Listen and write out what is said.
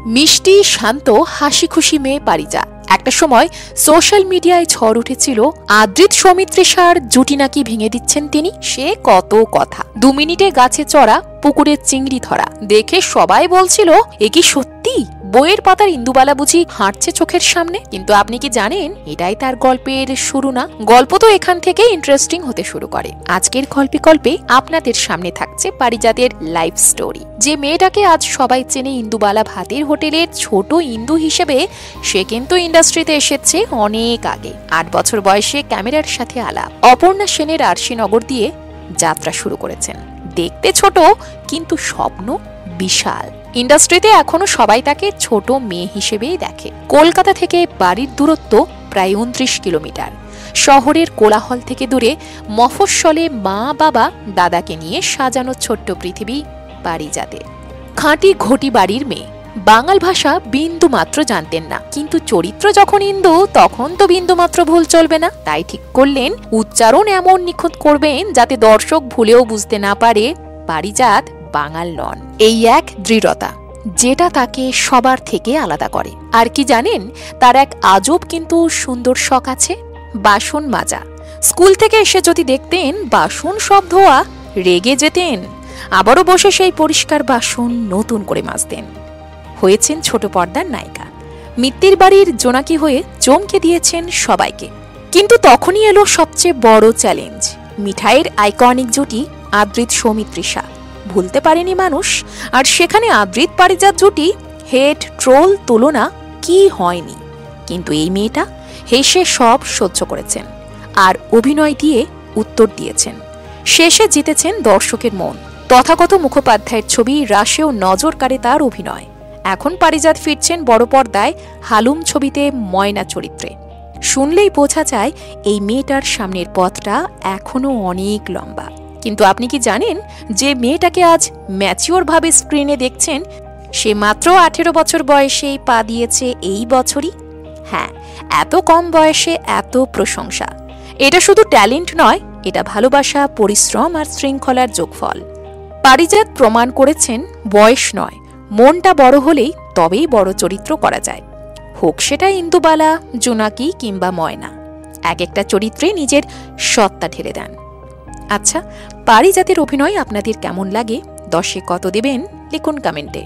মিষ্টি শান্ত হাসি খুশি মেয়ে পারিজা। একটা সময় সোশ্যাল মিডিয়ায় ঝড় উঠেছিল আদ্রিত সৌমিত্রিষার জুটি নাকি ভেঙে দিচ্ছেন তিনি। সে কত কথা, 2 মিনিটে গাছে চড়া, পুকুরে চিংড়ি ধরা দেখে সবাই বলছিল এ কি সত্যি? বইয়ের পাতার ইন্দুবালা বুঝি হাঁটছে চোখের সামনে? কিন্তু আপনি কি জানেন এটাই তার গল্পের শুরু না? গল্প তো এখান থেকে ইন্টারেস্টিং হতে শুরু করে। আজকের গল্পে আপনাদের সামনে থাকছে পারিজাতের লাইফ স্টোরি। যে মেয়েটাকে আজ সবাই চেনে ইন্দুবালা ভাতের হোটেলের ছোট ইন্দু হিসেবে, সে কিন্তু ইন্ডাস্ট্রিতে এসেছে অনেক আগে। 8 বছর বয়সে ক্যামেরার সাথে আলাপ। অপর্ণা সেনের আরশিনগর দিয়ে যাত্রা শুরু করেছেন। দেখতে ছোট কিন্তু স্বপ্ন বিশাল। ইন্ডাস্ট্রিতে এখনো সবাই তাকে ছোট মেয়ে হিসেবেই দেখে। কলকাতা থেকে বাড়ির দূরত্ব প্রায় 29 কিলোমিটার। শহরের কোলাহল থেকে দূরে মফস্বলে মা বাবা দাদাকে নিয়ে সাজানো ছোট্ট পৃথিবী পারিজাতের। খাঁটি ঘটি বাড়ির মেয়ে, বাঙাল ভাষা বিন্দু মাত্র জানতেন না, কিন্তু চরিত্র যখন ইন্দু তখন তো বিন্দু মাত্র ভুল চলবে না। তাই ঠিক করলেন উচ্চারণ এমন নিখুঁত করবেন যাতে দর্শক ভুলেও বুঝতে না পারে পারিজাত বাঙাল নন। এই এক দৃঢ়তা যেটা তাকে সবার থেকে আলাদা করে। আর কি জানেন, তার এক আজব কিন্তু সুন্দর শখ আছে, বাসন মাজা। স্কুল থেকে এসে যদি দেখতেন বাসন সব ধোয়া, রেগে যেতেন। আবারও বসে সেই পরিষ্কার বাসন নতুন করে মাজতেন। হয়েছেন ছোট পর্দার নায়িকা, মিত্তির বাড়ির জোনাকি হয়ে চমকে দিয়েছেন সবাইকে। কিন্তু তখনই এলো সবচেয়ে বড় চ্যালেঞ্জ। মিঠাইয়ের আইকনিক জুটি আদ্রিত সৌমিত্রিষা ভুলতে পারেনি মানুষ। আর সেখানে আদ্রিত পারিজাত জুটি, হেড, ট্রোল, তুলনা কি হয়নি। কিন্তু এই মেয়েটা হেসে সব সহ্য করেছেন আর অভিনয় দিয়ে উত্তর দিয়েছেন। শেষে জিতেছেন দর্শকের মন। তথাগত মুখোপাধ্যায়ের ছবি রাশেও নজর কাড়ে তার অভিনয়। এখন পারিজাত ফিরছেন বড় পর্দায় হালুম ছবিতে ময়না চরিত্রে। শুনলেই বোঝা যায় এই মেয়েটার সামনের পথটা এখনো অনেক লম্বা। কিন্তু আপনি কি জানেন যে মেয়েটাকে আজ ম্যাচিওর ভাবে স্ক্রিনে দেখছেন, সে মাত্র 18 বছর বয়সেই পা দিয়েছে এই বছরই। হ্যাঁ, এত কম বয়সে এত প্রশংসা। এটা শুধু ট্যালেন্ট নয়, এটা ভালোবাসা, পরিশ্রম আর শৃঙ্খলার যোগফল। পারিজাত প্রমাণ করেছেন বয়স নয়, মনটা বড় হলেই তবেই বড় চরিত্র করা যায়। হোক সেটা ইন্দুবালা, জোনাকি কিংবা ময়না, এক একটা চরিত্রে নিজের সত্তা ঢেলে দেন। আচ্ছা, পারিজাতের অভিনয় আপনাদের কেমন লাগে? 10-এ কত দেবেন লিখুন কমেন্টে।